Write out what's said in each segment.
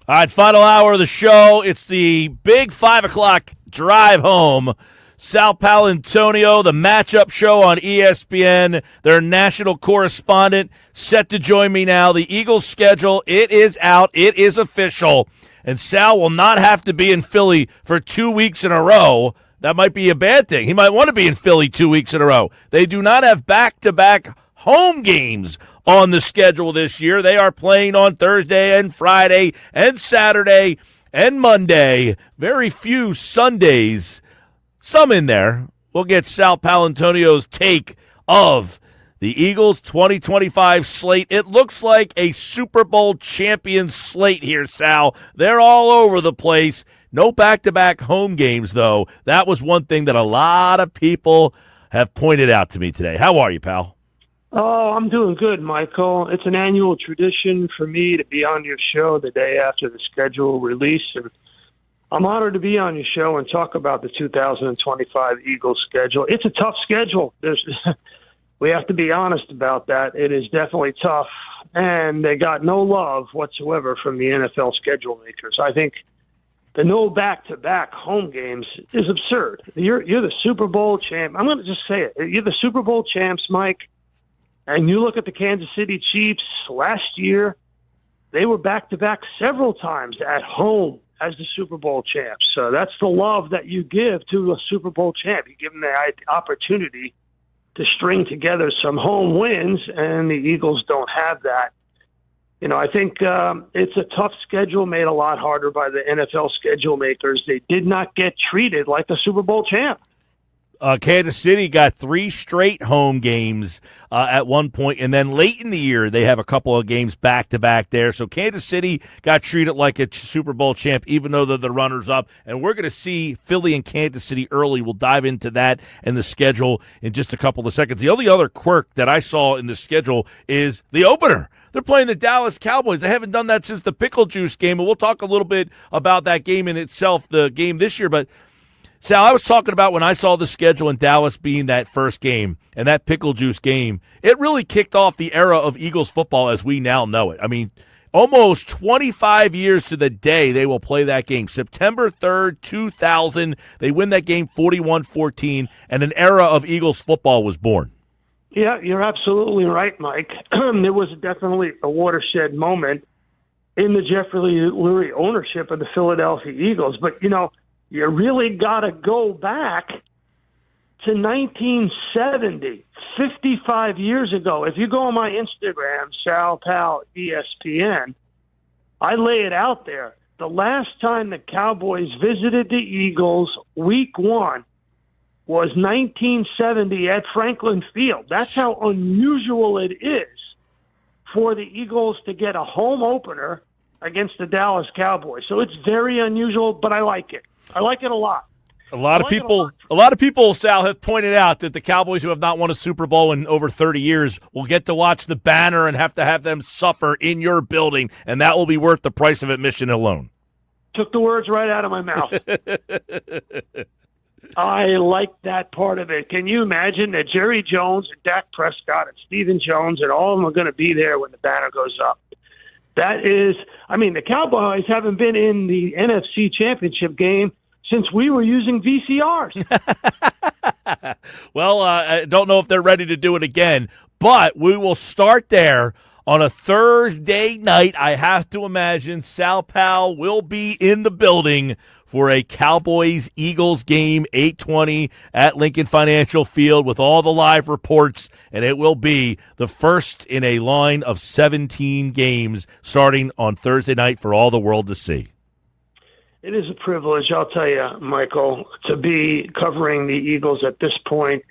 All right, final hour of the show. It's the big 5 o'clock drive home. Sal Paolantonio, the matchup show on ESPN, their national correspondent, set to join me now. The Eagles' schedule, it is out. It is official. And Sal will not have to be in Philly for 2 weeks in a row. That might be a bad thing. He might want to be in Philly 2 weeks in a row. They do not have back-to-back home games on the schedule this year. They are playing on Thursday and Friday and Saturday and Monday. Very few Sundays. Some in there. We'll get Sal Paolantonio's take of the Eagles' 2025 slate. It looks like a Super Bowl champion slate here, Sal. They're all over the place. No back-to-back home games, though. That was one thing that a lot of people have pointed out to me today. How are you, pal? Oh, I'm doing good, Michael. It's an annual tradition for me to be on your show the day after the schedule release, and I'm honored to be on your show and talk about the 2025 Eagles schedule. It's a tough schedule. We have to be honest about that. It is definitely tough, and they got no love whatsoever from the NFL schedule makers. I think the no back-to-back home games is absurd. You're the Super Bowl champ. I'm going to just say it. You're the Super Bowl champs, Mike, and you look at the Kansas City Chiefs last year, they were back-to-back several times at home as the Super Bowl champs. So that's the love that you give to a Super Bowl champ. You give them the opportunity to string together some home wins, and the Eagles don't have that. You know, I think it's a tough schedule made a lot harder by the NFL schedule makers. They did not get treated like a Super Bowl champ. Kansas City got 3 straight home games at one point, and then late in the year they have a couple of games back-to-back there. So Kansas City got treated like a Super Bowl champ, even though they're the runners-up. And we're going to see Philly and Kansas City early. We'll dive into that and the schedule in just a couple of seconds. The only other quirk that I saw in the schedule is the opener. They're playing the Dallas Cowboys. They haven't done that since the Pickle Juice game, and we'll talk a little bit about that game in itself, the game this year. But Sal, I was talking about when I saw the schedule in Dallas being that first game and that Pickle Juice game, it really kicked off the era of Eagles football as we now know it. I mean, almost 25 years to the day they will play that game. September 3rd, 2000, they win that game 41-14, and an era of Eagles football was born. Yeah, you're absolutely right, Mike. There was definitely a watershed moment in the Jeffrey Lurie ownership of the Philadelphia Eagles. But, you know, you really got to go back to 1970, 55 years ago. If you go on my Instagram, Sal Pal ESPN, I lay it out there. The last time the Cowboys visited the Eagles, week 1, was 1970 at Franklin Field. That's how unusual it is for the Eagles to get a home opener against the Dallas Cowboys. So it's very unusual, but I like it. I like it a lot. A lot of people, Sal, have pointed out that the Cowboys, who have not won a Super Bowl in over 30 years, will get to watch the banner and have to have them suffer in your building, and that will be worth the price of admission alone. Took the words right out of my mouth. I like that part of it. Can you imagine that Jerry Jones and Dak Prescott and Stephen Jones and all of them are going to be there when the banner goes up? That is, I mean, the Cowboys haven't been in the NFC Championship game since we were using VCRs. Well, I don't know if they're ready to do it again, but we will start there on a Thursday night. I have to imagine Sal Pal will be in the building for a Cowboys-Eagles game, 8:20 at Lincoln Financial Field with all the live reports, and it will be the first in a line of 17 games starting on Thursday night for all the world to see. It is a privilege, I'll tell you, Michael, to be covering the Eagles at this point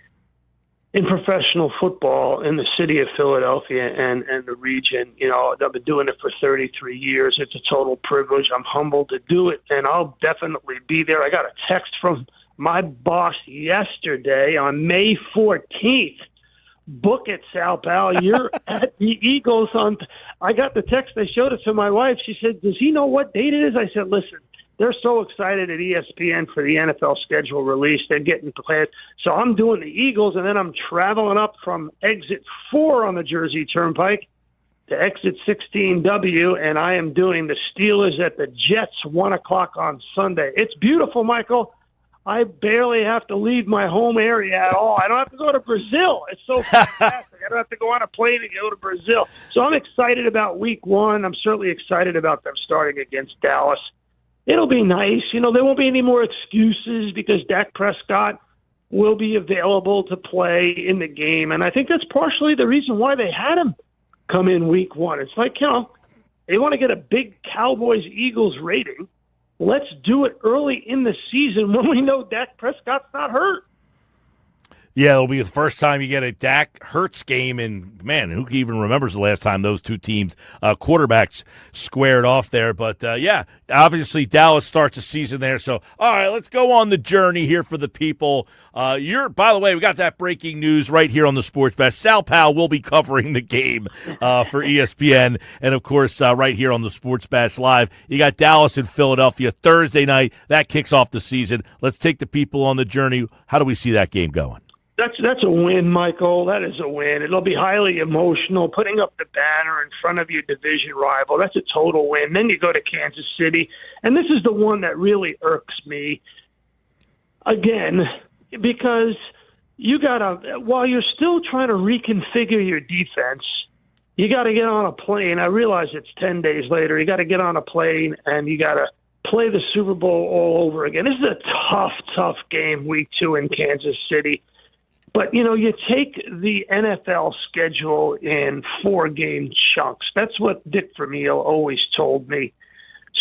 in professional football in the city of Philadelphia and the region. You know, I've been doing it for 33 years. It's a total privilege. I'm humbled to do it, and I'll definitely be there. I got a text from my boss yesterday on May 14th. Book it, Sal Pal. You're at the Eagles on. I got the text. I showed it to my wife. She said, "Does he know what date it is?" I said, "Listen, they're so excited at ESPN for the NFL schedule release. They're getting prepared. So I'm doing the Eagles, and then I'm traveling up from exit 4 on the Jersey Turnpike to exit 16W, and I am doing the Steelers at the Jets 1 o'clock on Sunday. It's beautiful, Michael. I barely have to leave my home area at all. I don't have to go to Brazil. It's so fantastic. I don't have to go on a plane and go to Brazil. So I'm excited about week 1. I'm certainly excited about them starting against Dallas. It'll be nice. You know, there won't be any more excuses because Dak Prescott will be available to play in the game. And I think that's partially the reason why they had him come in week 1. It's like, you know, they want to get a big Cowboys-Eagles rating. Let's do it early in the season when we know Dak Prescott's not hurt. Yeah, it'll be the first time you get a Dak Hurts game, and, man, who even remembers the last time those two teams, quarterbacks, squared off there. But, yeah, obviously Dallas starts the season there. So, all right, let's go on the journey here for the people. By the way, we got that breaking news right here on the Sports Bash. Sal Powell will be covering the game for ESPN, and, of course, right here on the Sports Bash Live. You got Dallas and Philadelphia Thursday night. That kicks off the season. Let's take the people on the journey. How do we see that game going? That's a win, Michael. That is a win. It'll be highly emotional, putting up the banner in front of your division rival. That's a total win. Then you go to Kansas City, and this is the one that really irks me. Again, because while you're still trying to reconfigure your defense, you got to get on a plane. I realize it's 10 days later. You got to get on a plane, and you got to play the Super Bowl all over again. This is a tough game, week 2 in Kansas City. But, you know, you take the NFL schedule in 4-game chunks. That's what Dick Vermeil always told me.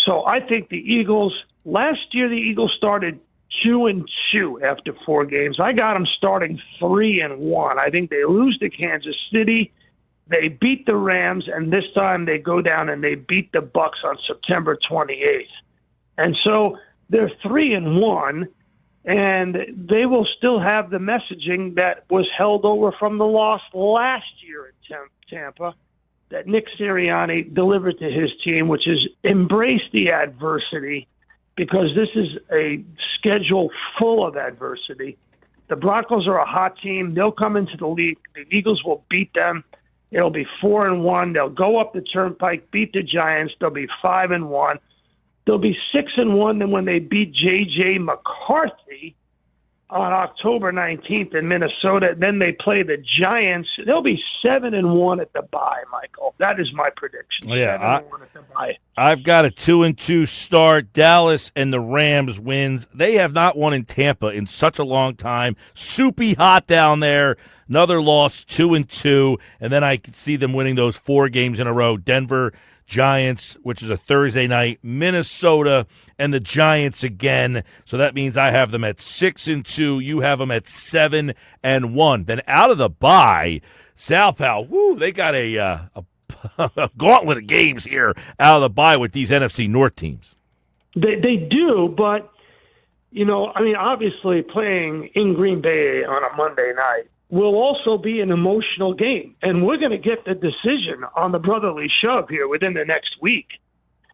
So I think the Eagles, last year the Eagles started 2-2 after 4 games. I got them starting 3-1. I think they lose to Kansas City. They beat the Rams, and this time they go down and they beat the Bucs on September 28th. And so they're 3-1. And they will still have the messaging that was held over from the loss last year in Tampa that Nick Sirianni delivered to his team, which is embrace the adversity because this is a schedule full of adversity. The Broncos are a hot team. They'll come into the league. The Eagles will beat them. It'll be 4-1. They'll go up the turnpike, beat the Giants. They'll be 5-1. They'll be 6-1 then when they beat J.J. McCarthy on October 19th in Minnesota. Then they play the Giants. They'll be 7-1 at the bye, Michael. That is my prediction. Yeah, 7-1 at the bye. I've got a 2-2 start. Dallas and the Rams wins. They have not won in Tampa in such a long time. Soupy hot down there. Another loss, 2-2. And then I can see them winning those 4 games in a row. Denver, Giants, which is a Thursday night, Minnesota, and the Giants again. So that means I have them at 6-2. You have them at 7-1. Then out of the bye, Sal Powell, they got a gauntlet of games here out of the bye with these NFC North teams. They do, but, you know, I mean, obviously playing in Green Bay on a Monday night will also be an emotional game. And we're going to get the decision on the brotherly shove here within the next week.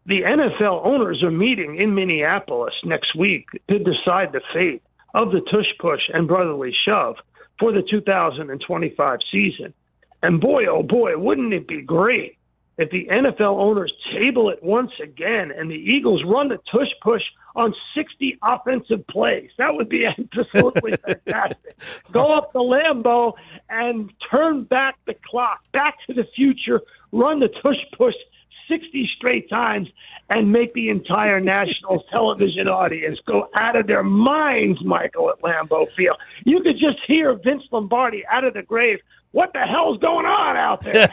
The NFL owners are meeting in Minneapolis next week to decide the fate of the tush push and brotherly shove for the 2025 season. And boy, oh boy, wouldn't it be great if the NFL owners table it once again and the Eagles run the tush push on 60 offensive plays. That would be absolutely fantastic. Go up the Lambeau and turn back the clock, back to the future, run the tush push 60 straight times, and make the entire national television audience go out of their minds, Michael, at Lambeau Field. You could just hear Vince Lombardi out of the grave. What the hell's going on out there?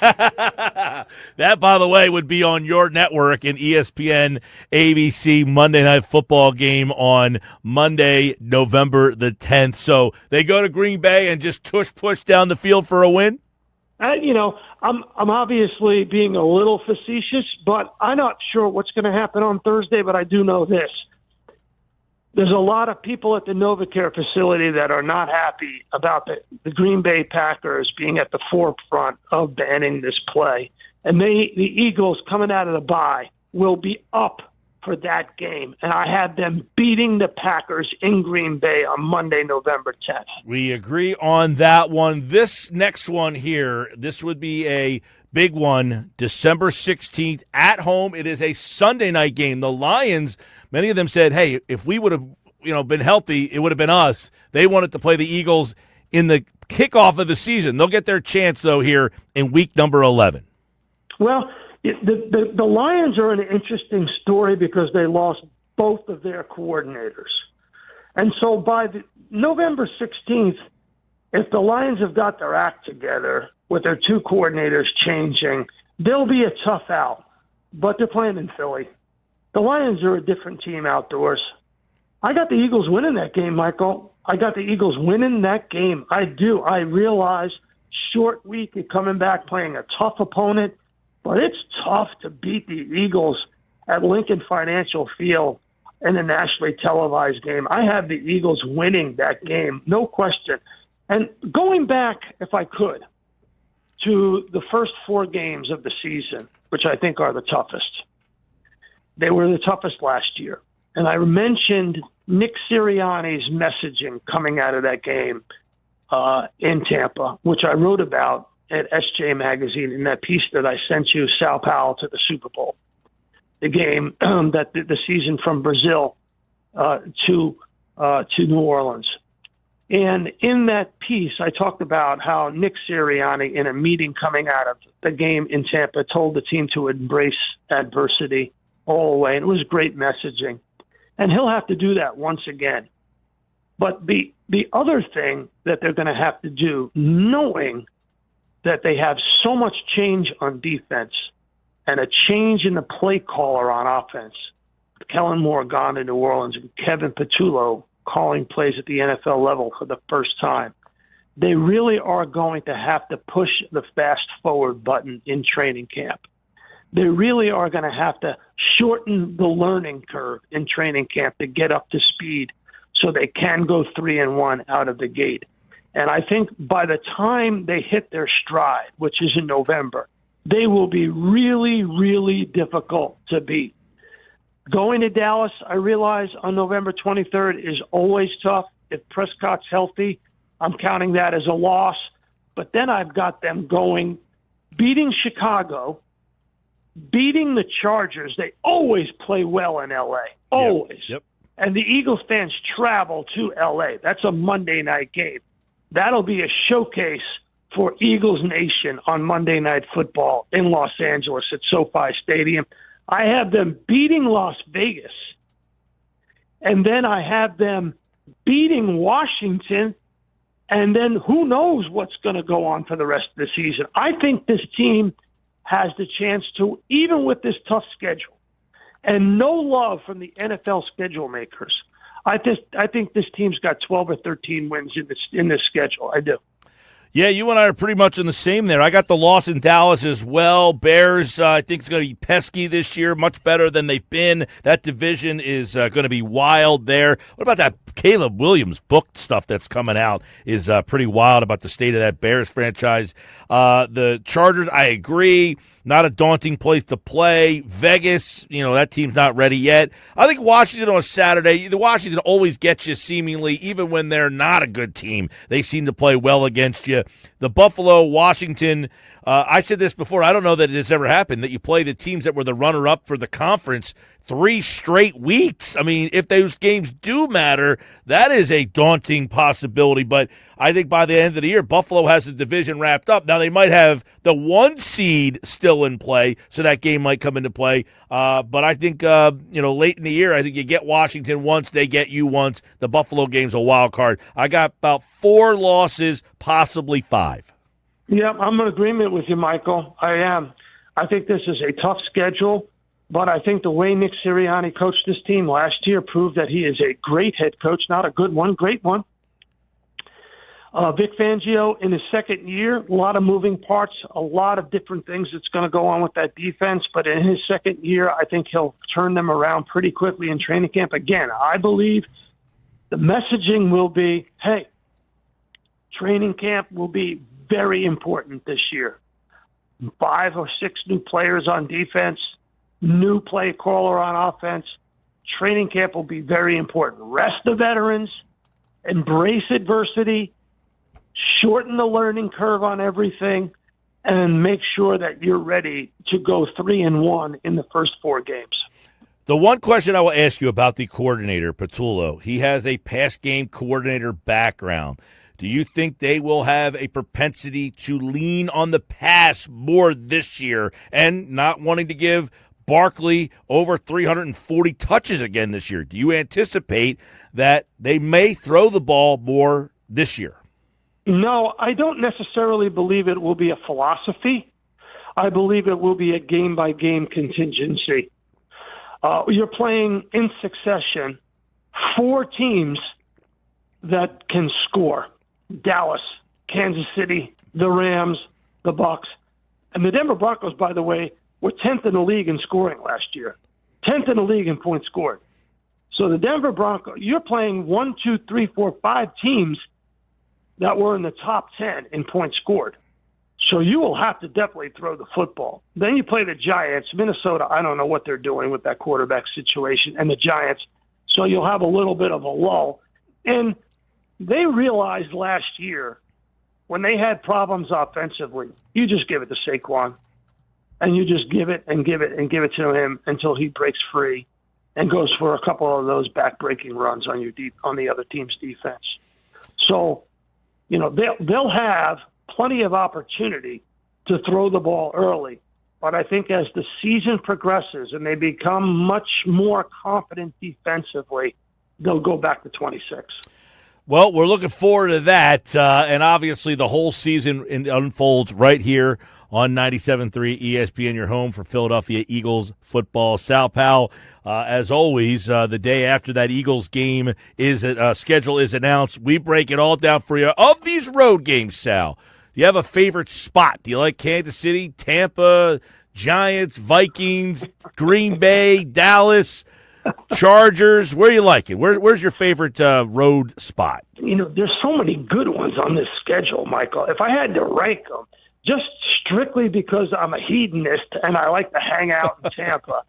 That, by the way, would be on your network in ESPN ABC Monday Night Football game on Monday, November the 10th. So they go to Green Bay and just push down the field for a win? You know, I'm obviously being a little facetious, but I'm not sure what's going to happen on Thursday, but I do know this. There's a lot of people at the NovaCare facility that are not happy about the Green Bay Packers being at the forefront of banning this play. And the Eagles, coming out of the bye, will be up for that game. And I have them beating the Packers in Green Bay on Monday, November 10th. We agree on that one. This next one here, this would be a Big one, December 16th at home. It is a Sunday night game. The Lions, many of them said, hey, if we would have been healthy, it would have been us. They wanted to play the Eagles in the kickoff of the season. They'll get their chance, though, here in week number 11. Well, the Lions are an interesting story because they lost both of their coordinators. And so by November 16th, if the Lions have got their act together with their two coordinators changing, they'll be a tough out. But they're playing in Philly. The Lions are a different team outdoors. I got the Eagles winning that game, Michael. I got the Eagles winning that game. I do. I realize short week and coming back playing a tough opponent, but it's tough to beat the Eagles at Lincoln Financial Field in a nationally televised game. I have the Eagles winning that game, no question. And going back, if I could, to the first 4 games of the season, which I think are the toughest. They were the toughest last year. And I mentioned Nick Sirianni's messaging coming out of that game in Tampa, which I wrote about at SJ Magazine in that piece that I sent you, Sao Paulo to the Super Bowl. The game that the season from Brazil to New Orleans. And in that piece, I talked about how Nick Sirianni, in a meeting coming out of the game in Tampa, told the team to embrace adversity all the way. And it was great messaging. And he'll have to do that once again. But the other thing that they're going to have to do, knowing that they have so much change on defense and a change in the play caller on offense, Kellen Moore gone to New Orleans and Kevin Patullo calling plays at the NFL level for the first time, they really are going to have to push the fast forward button in training camp. They really are going to have to shorten the learning curve in training camp to get up to speed so they can go 3-1 out of the gate. And I think by the time they hit their stride, which is in November, they will be really, really difficult to beat. Going to Dallas, I realize on November 23rd is always tough. If Prescott's healthy, I'm counting that as a loss. But then I've got them going, beating Chicago, beating the Chargers. They always play well in L.A., always. Yep. And the Eagles fans travel to L.A. That's a Monday night game. That'll be a showcase for Eagles Nation on Monday Night Football in Los Angeles at SoFi Stadium. I have them beating Las Vegas, and then I have them beating Washington, and then who knows what's going to go on for the rest of the season. I think this team has the chance to, even with this tough schedule, and no love from the NFL schedule makers, I think this team's got 12 or 13 wins in this schedule. I do. Yeah, you and I are pretty much in the same there. I got the loss in Dallas as well. Bears, I think, is going to be pesky this year, much better than they've been. That division is going to be wild there. What about that Caleb Williams book stuff that's coming out is pretty wild about the state of that Bears franchise. The Chargers, I agree. Not a daunting place to play. Vegas, that team's not ready yet. I think Washington on a Saturday, Washington always gets you seemingly, even when they're not a good team. They seem to play well against you. The Buffalo, Washington, I said this before, I don't know that it's ever happened, that you play the teams that were the runner-up for the conference 3 straight weeks. I mean, if those games do matter, that is a daunting possibility. But I think by the end of the year, Buffalo has the division wrapped up. Now, they might have the 1 seed still in play, so that game might come into play. But I think, late in the year, I think you get Washington once, they get you once. The Buffalo game's a wild card. I got about 4 losses, possibly 5. Yeah, I'm in agreement with you, Michael. I am. I think this is a tough schedule. But I think the way Nick Sirianni coached this team last year proved that he is a great head coach, not a good one, great one. Vic Fangio in his second year, a lot of moving parts, a lot of different things that's going to go on with that defense. But in his second year, I think he'll turn them around pretty quickly in training camp. Again, I believe the messaging will be, hey, training camp will be very important this year. 5 or 6 new players on defense. New play caller on offense. Training camp will be very important. Rest the veterans, embrace adversity, shorten the learning curve on everything, and make sure that you're ready to go 3-1 in the first 4 games. The one question I will ask you about the coordinator, Patullo, he has a pass game coordinator background. Do you think they will have a propensity to lean on the pass more this year and not wanting to give Barkley over 340 touches again this year? Do you anticipate that they may throw the ball more this year? No, I don't necessarily believe it will be a philosophy. I believe it will be a game-by-game contingency. You're playing in succession 4 teams that can score. Dallas, Kansas City, the Rams, the Bucks. And the Denver Broncos, by the way, were 10th in the league in scoring last year. 10th in the league in points scored. So the Denver Broncos, you're playing 1, 2, 3, 4, 5 teams that were in the top 10 in points scored. So you will have to definitely throw the football. Then you play the Giants. Minnesota, I don't know what they're doing with that quarterback situation, and the Giants. So you'll have a little bit of a lull. And they realized last year when they had problems offensively, you just give it to Saquon. And you just give it and give it and give it to him until he breaks free and goes for a couple of those back-breaking runs on the other team's defense. So, they'll have plenty of opportunity to throw the ball early. But I think as the season progresses and they become much more confident defensively, they'll go back to 26. Well, we're looking forward to that. And obviously the whole season unfolds right here on 97.3 ESPN, your home for Philadelphia Eagles football. Sal Pal, as always, the day after that Eagles game schedule is announced, we break it all down for you. Of these road games, Sal, do you have a favorite spot? Do you like Kansas City, Tampa, Giants, Vikings, Green Bay, Dallas, Chargers? Where do you like it? Where's your favorite road spot? There's so many good ones on this schedule, Michael. If I had to rank them, just strictly because I'm a hedonist and I like to hang out in Tampa.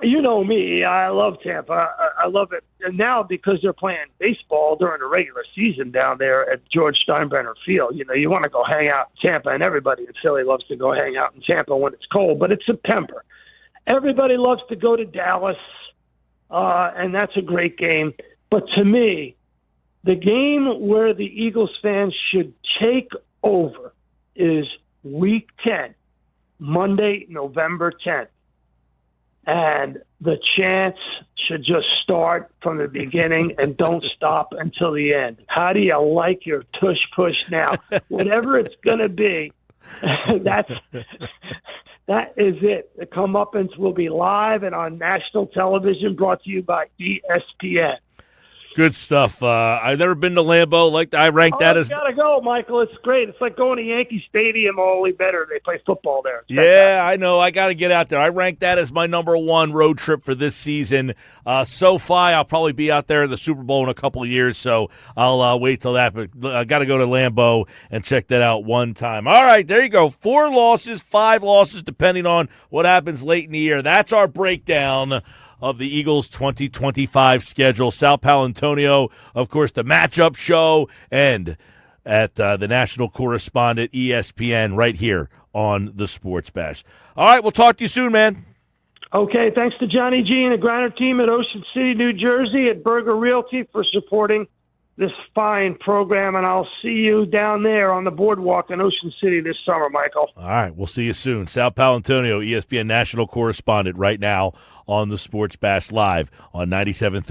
You know me. I love Tampa. I love it. And now because they're playing baseball during the regular season down there at George Steinbrenner Field, you want to go hang out in Tampa, and everybody in Philly loves to go hang out in Tampa when it's cold, but it's September. Everybody loves to go to Dallas, and that's a great game. But to me, the game where the Eagles fans should take over is Week 10, Monday, November 10th. And the chants should just start from the beginning and don't stop until the end. How do you like your tush push now? Whatever it's going to be, that is it. The comeuppance will be live and on national television, brought to you by ESPN. Good stuff. I've never been to Lambeau. I rank that as. You gotta go, Michael. It's great. It's like going to Yankee Stadium, only better. They play football there. Yeah, I know. I got to get out there. I rank that as my number 1 road trip for this season. SoFi, I'll probably be out there in the Super Bowl in a couple of years, so I'll wait till that. But I got to go to Lambeau and check that out one time. All right, there you go. 4 losses, 5 losses, depending on what happens late in the year. That's our breakdown of the Eagles' 2025 schedule. Sal Paolantonio, of course, the matchup show, and at the national correspondent ESPN right here on the Sports Bash. All right, we'll talk to you soon, man. Okay, thanks to Johnny G and the Griner team at Ocean City, New Jersey, at Berger Realty for supporting this fine program, and I'll see you down there on the boardwalk in Ocean City this summer, Michael. All right, we'll see you soon. Sal Paolantonio, ESPN national correspondent right now on the Sports Bash Live on 97.3.